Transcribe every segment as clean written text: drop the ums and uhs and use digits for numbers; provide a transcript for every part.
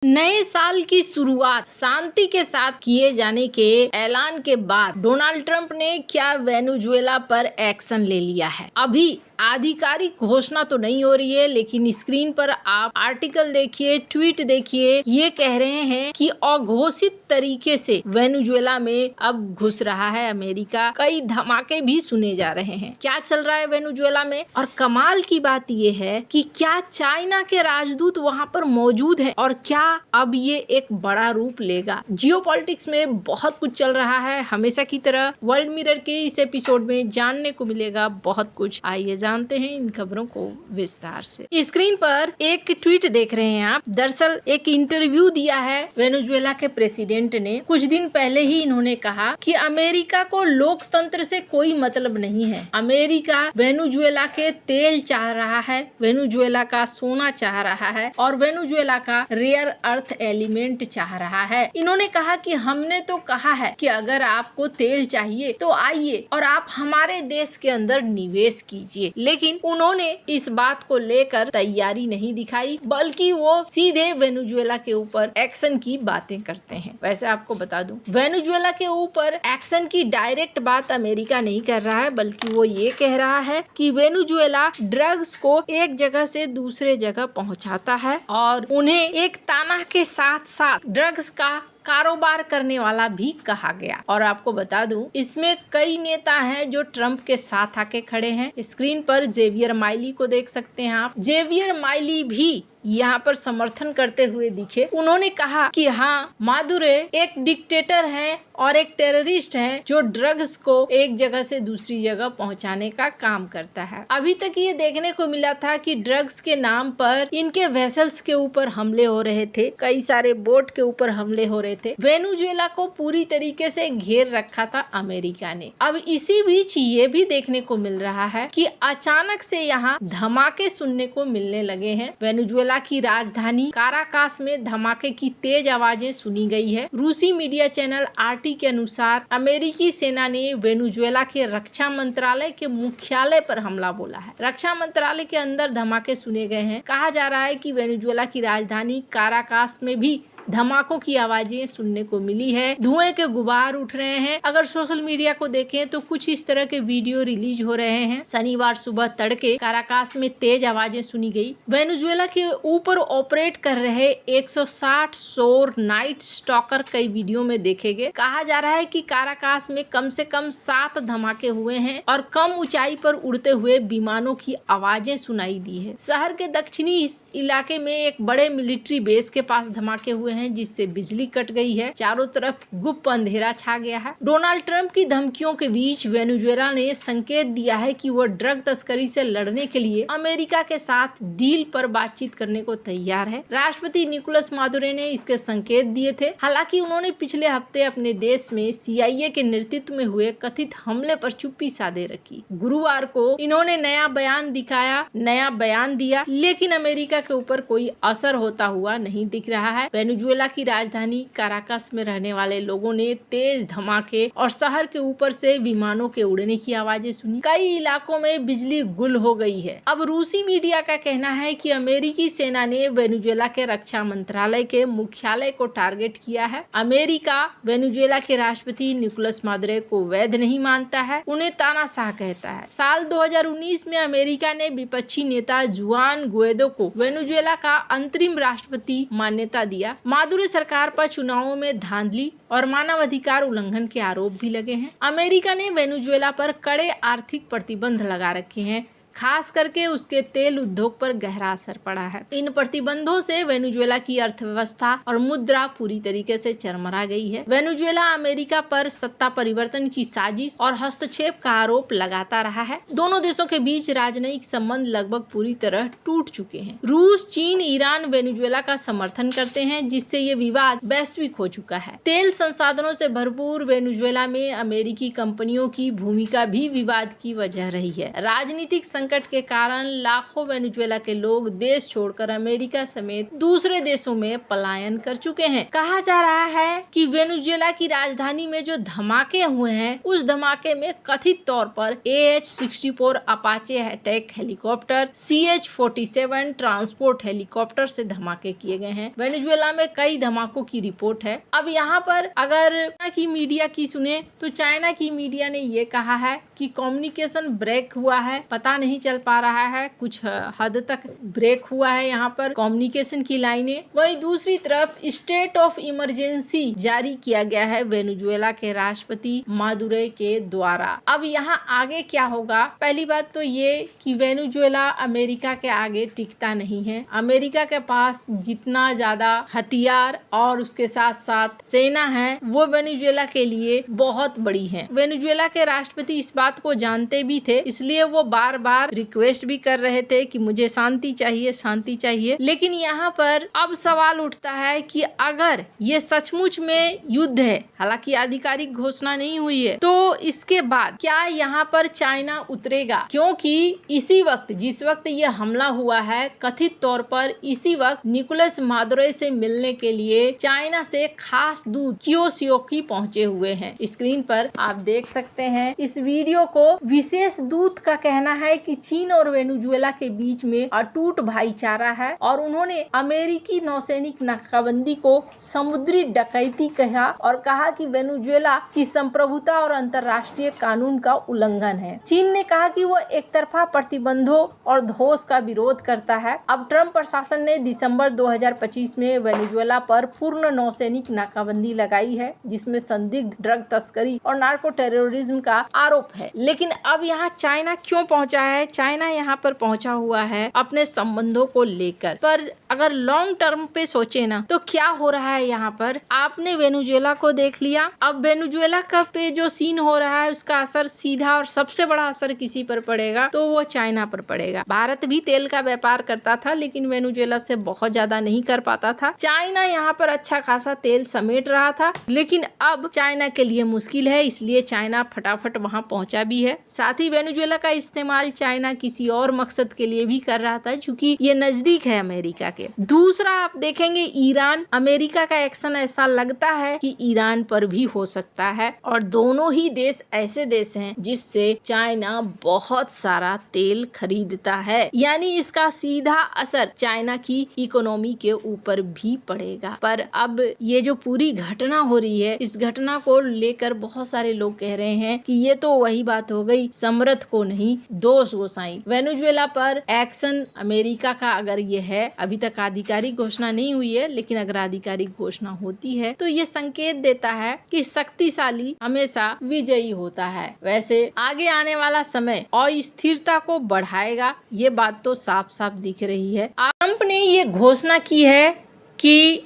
नए साल की शुरुआत शांति के साथ किए जाने के ऐलान के बाद डोनाल्ड ट्रंप ने क्या वेनेजुएला पर एक्शन ले लिया है। अभी आधिकारिक घोषणा तो नहीं हो रही है, लेकिन स्क्रीन पर आप आर्टिकल देखिए, ट्वीट देखिए। ये कह रहे हैं कि अघोषित तरीके से वेनेजुएला में अब घुस रहा है अमेरिका। कई धमाके भी सुने जा रहे हैं। क्या चल रहा है वेनेजुएला में? और कमाल की बात ये है कि क्या चाइना के राजदूत वहां पर मौजूद है और क्या अब ये एक बड़ा रूप लेगा। जियोपॉलिटिक्स में बहुत कुछ चल रहा है। हमेशा की तरह वर्ल्ड मिरर के इस एपिसोड में जानने को मिलेगा बहुत कुछ। आइए जानते हैं इन खबरों को विस्तार से। स्क्रीन पर एक ट्वीट देख रहे हैं आप। दरअसल एक इंटरव्यू दिया है वेनेजुएला के प्रेसिडेंट ने। कुछ दिन पहले ही इन्होंने कहा कि अमेरिका को लोकतंत्र से कोई मतलब नहीं है। अमेरिका वेनेजुएला के तेल चाह रहा है, वेनेजुएला का सोना चाह रहा है और वेनेजुएला का रेयर अर्थ एलिमेंट चाह रहा है। इन्होंने कहा कि हमने तो कहा है कि अगर आपको तेल चाहिए तो आइए और आप हमारे देश के अंदर निवेश कीजिए, लेकिन उन्होंने इस बात को लेकर तैयारी नहीं दिखाई, बल्कि वो सीधे वेनेजुएला के ऊपर एक्शन की बातें करते हैं। वैसे आपको बता दूं, वेनेजुएला के ऊपर एक्शन की डायरेक्ट बात अमेरिका नहीं कर रहा है, बल्कि वो ये कह रहा है कि वेनेजुएला ड्रग्स को एक जगह से दूसरे जगह पहुंचाता है और उन्हें एक ताना के साथ साथ ड्रग्स का कारोबार करने वाला भी कहा गया। और आपको बता दूं, इसमें कई नेता हैं जो ट्रंप के साथ आके खड़े हैं। स्क्रीन पर जेवियर माइली को देख सकते हैं आप। जेवियर माइली भी यहाँ पर समर्थन करते हुए दिखे। उन्होंने कहा कि हाँ, मादुरे एक डिक्टेटर है और एक टेररिस्ट है जो ड्रग्स को एक जगह से दूसरी जगह पहुंचाने का काम करता है। अभी तक ये देखने को मिला था कि ड्रग्स के नाम पर इनके वेसल्स के ऊपर हमले हो रहे थे, कई सारे बोट के ऊपर हमले हो रहे थे। वेनेजुएला को पूरी तरीके से घेर रखा था अमेरिका ने। अब इसी बीच ये भी देखने को मिल रहा है कि अचानक से यहाँ धमाके सुनने को मिलने लगे हैं। वेनेजुएला की राजधानी काराकास में धमाके की तेज आवाजें सुनी गई है। रूसी मीडिया चैनल आरटी के अनुसार अमेरिकी सेना ने वेनेजुएला के रक्षा मंत्रालय के मुख्यालय पर हमला बोला है। रक्षा मंत्रालय के अंदर धमाके सुने गए हैं। कहा जा रहा है कि वेनेजुएला की राजधानी काराकास में भी धमाकों की आवाजें सुनने को मिली है। धुएं के गुबार उठ रहे हैं। अगर सोशल मीडिया को देखें तो कुछ इस तरह के वीडियो रिलीज हो रहे हैं। शनिवार सुबह तड़के काराकास में तेज आवाजें सुनी गई। वेनेजुएला के ऊपर ऑपरेट कर रहे 160 शोर नाइट स्टॉकर कई वीडियो में देखे गए। कहा जा रहा है कि काराकास में कम से कम 7 धमाके हुए हैं और कम ऊंचाई पर उड़ते हुए विमानों की आवाजें सुनाई दी है। शहर के दक्षिणी इलाके में एक बड़े मिलिट्री बेस के पास धमाके हुए हैं, जिससे बिजली कट गई है। चारों तरफ गुप्त अंधेरा छा गया है। डोनाल्ड ट्रंप की धमकियों के बीच वेनेजुएला ने संकेत दिया है कि वह ड्रग तस्करी से लड़ने के लिए अमेरिका के साथ डील पर बातचीत करने को तैयार है। राष्ट्रपति निकोलस मादुरो ने इसके संकेत दिए थे। हालांकि उन्होंने पिछले हफ्ते अपने देश में CIA के नेतृत्व में हुए कथित हमले पर चुप्पी साधे रखी। गुरुवार को इन्होंने नया बयान दिया, लेकिन अमेरिका के ऊपर कोई असर होता हुआ नहीं दिख रहा है। वेनेजुएला की राजधानी काराकास में रहने वाले लोगों ने तेज धमाके और शहर के ऊपर से विमानों के उड़ने की आवाजें सुनी। कई इलाकों में बिजली गुल हो गई है। अब रूसी मीडिया का कहना है कि अमेरिकी सेना ने वेनेजुएला के रक्षा मंत्रालय के मुख्यालय को टारगेट किया है। अमेरिका वेनेजुएला के राष्ट्रपति निकोलस मादुरो को वैध नहीं मानता है, उन्हें तानाशाह कहता है। साल 2019 में अमेरिका ने विपक्षी नेता जुआन गुएडो को वेनेजुएला का अंतरिम राष्ट्रपति मान्यता दिया। मादुरो सरकार पर चुनावों में धांधली और मानवाधिकार उल्लंघन के आरोप भी लगे हैं। अमेरिका ने वेनेजुएला पर कड़े आर्थिक प्रतिबंध लगा रखे हैं, खास करके उसके तेल उद्योग पर गहरा असर पड़ा है। इन प्रतिबंधों से वेनेजुएला की अर्थव्यवस्था और मुद्रा पूरी तरीके से चरमरा गई है। वेनेजुएला अमेरिका पर सत्ता परिवर्तन की साजिश और हस्तक्षेप का आरोप लगाता रहा है। दोनों देशों के बीच राजनयिक संबंध लगभग पूरी तरह टूट चुके हैं। रूस, चीन, ईरान वेनेजुएला का समर्थन करते हैं, जिससे ये विवाद वैश्विक हो चुका है। तेल संसाधनों से भरपूर वेनेजुएला में अमेरिकी कंपनियों की भूमिका भी विवाद की वजह रही है। राजनीतिक संकट संकट के कारण लाखों वेनेजुएला के लोग देश छोड़कर अमेरिका समेत दूसरे देशों में पलायन कर चुके हैं। कहा जा रहा है कि वेनेजुएला की राजधानी में जो धमाके हुए हैं, उस धमाके में कथित तौर पर AH-64 Apache attack helicopter, CH-47 transport helicopter से धमाके किए गए हैं। वेनेजुएला में कई धमाकों की रिपोर्ट है। अब यहाँ पर अगर चाइना की मीडिया की सुने तो चाइना की मीडिया ने ये कहा है कि कम्युनिकेशन ब्रेक हुआ है, पता नहीं चल पा रहा है, कुछ हद तक ब्रेक हुआ है यहाँ पर कम्युनिकेशन की लाइनें। वहीं दूसरी तरफ स्टेट ऑफ इमरजेंसी जारी किया गया है वेनेजुएला के राष्ट्रपति मादुरो के द्वारा। अब यहाँ आगे क्या होगा? पहली बात तो ये कि वेनेजुएला अमेरिका के आगे टिकता नहीं है। अमेरिका के पास जितना ज्यादा हथियार और उसके साथ साथ सेना है, वो वेनेजुएला के लिए बहुत बड़ी है। वेनेजुएला के राष्ट्रपति इस बात को जानते भी थे, इसलिए वो बार बार रिक्वेस्ट भी कर रहे थे कि मुझे शांति चाहिए, शांति चाहिए। लेकिन यहाँ पर अब सवाल उठता है कि अगर ये सचमुच में युद्ध है, हालांकि आधिकारिक घोषणा नहीं हुई है, तो इसके बाद क्या यहाँ पर चाइना उतरेगा? क्योंकि इसी वक्त, जिस वक्त ये हमला हुआ है, कथित तौर पर इसी वक्त निकोलस मादुरो से मिलने के लिए चाइना से खास दूत कियोशियोकी पहुंचे हुए हैं। स्क्रीन पर आप देख सकते हैं इस वीडियो को। विशेष दूत का कहना है कि चीन और वेनेजुएला के बीच में अटूट भाईचारा है और उन्होंने अमेरिकी नौसैनिक नाकाबंदी को समुद्री डकैती कहा और कहा कि वेनेजुएला की संप्रभुता और अंतर्राष्ट्रीय कानून का उल्लंघन है। चीन ने कहा कि वो एक तरफा प्रतिबंधों और धोस का विरोध करता है। अब ट्रंप प्रशासन ने दिसंबर 2025 में वेनेजुएला पर पूर्ण नौसैनिक नाकाबंदी लगाई है, जिसमें संदिग्ध ड्रग तस्करी और नार्को टेररिज्म का आरोप है। लेकिन अब यहाँ चाइना क्यों पहुंचा है? चाइना यहाँ पर पहुंचा हुआ है अपने संबंधों को लेकर। पर अगर लॉन्ग टर्म पे सोचे ना, तो क्या हो रहा है यहाँ पर? आपने वेनेजुएला को देख लिया, अब वेनेजुएला का पे जो सीन हो रहा है, उसका असर सीधा और सबसे बड़ा असर किसी पर पड़ेगा तो वो चाइना पर पड़ेगा। भारत भी तेल का व्यापार करता था, लेकिन वेनेजुएला से बहुत ज्यादा नहीं कर पाता था। चाइना यहाँ पर अच्छा खासा तेल समेट रहा था, लेकिन अब चाइना के लिए मुश्किल है, इसलिए चाइना फटाफट वहां पहुंचा भी है। साथ ही वेनेजुएला का इस्तेमाल चाइना किसी और मकसद के लिए भी कर रहा था, क्योंकि ये नजदीक है अमेरिका के। दूसरा आप देखेंगे ईरान, अमेरिका का एक्शन ऐसा लगता है कि ईरान पर भी हो सकता है, और दोनों ही देश ऐसे देश हैं जिससे चाइना बहुत सारा तेल खरीदता है, यानी इसका सीधा असर चाइना की इकोनॉमी के ऊपर भी पड़ेगा। पर अब ये जो पूरी घटना हो रही है, इस घटना को लेकर बहुत सारे लोग कह रहे हैं कि ये तो वही बात हो गई, समर्थ को नहीं दोष गोसाई। वेनेजुएला पर एक्शन अमेरिका का अगर ये है, अभी तक आधिकारिक घोषणा नहीं हुई है, लेकिन अगर आधिकारिक घोषणा होती है तो ये संकेत देता है कि शक्तिशाली हमेशा विजयी होता है। वैसे आगे आने वाला समय अस्थिरता को बढ़ाएगा, ये बात तो साफ साफ दिख रही है। ट्रंप ने ये घोषणा की है कि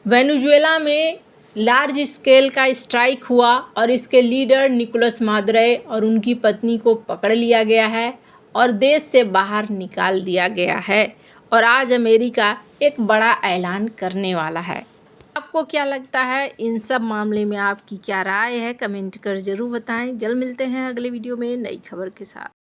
वेनेजुएला में लार्ज स्केल का स्ट्राइक हुआ और इसके लीडर निकोलस मादुरो और उनकी पत्नी को पकड़ लिया गया है और देश से बाहर निकाल दिया गया है, और आज अमेरिका एक बड़ा ऐलान करने वाला है। आपको क्या लगता है? इन सब मामले में आपकी क्या राय है? कमेंट कर जरूर बताएं। जल्द मिलते हैं अगले वीडियो में नई खबर के साथ।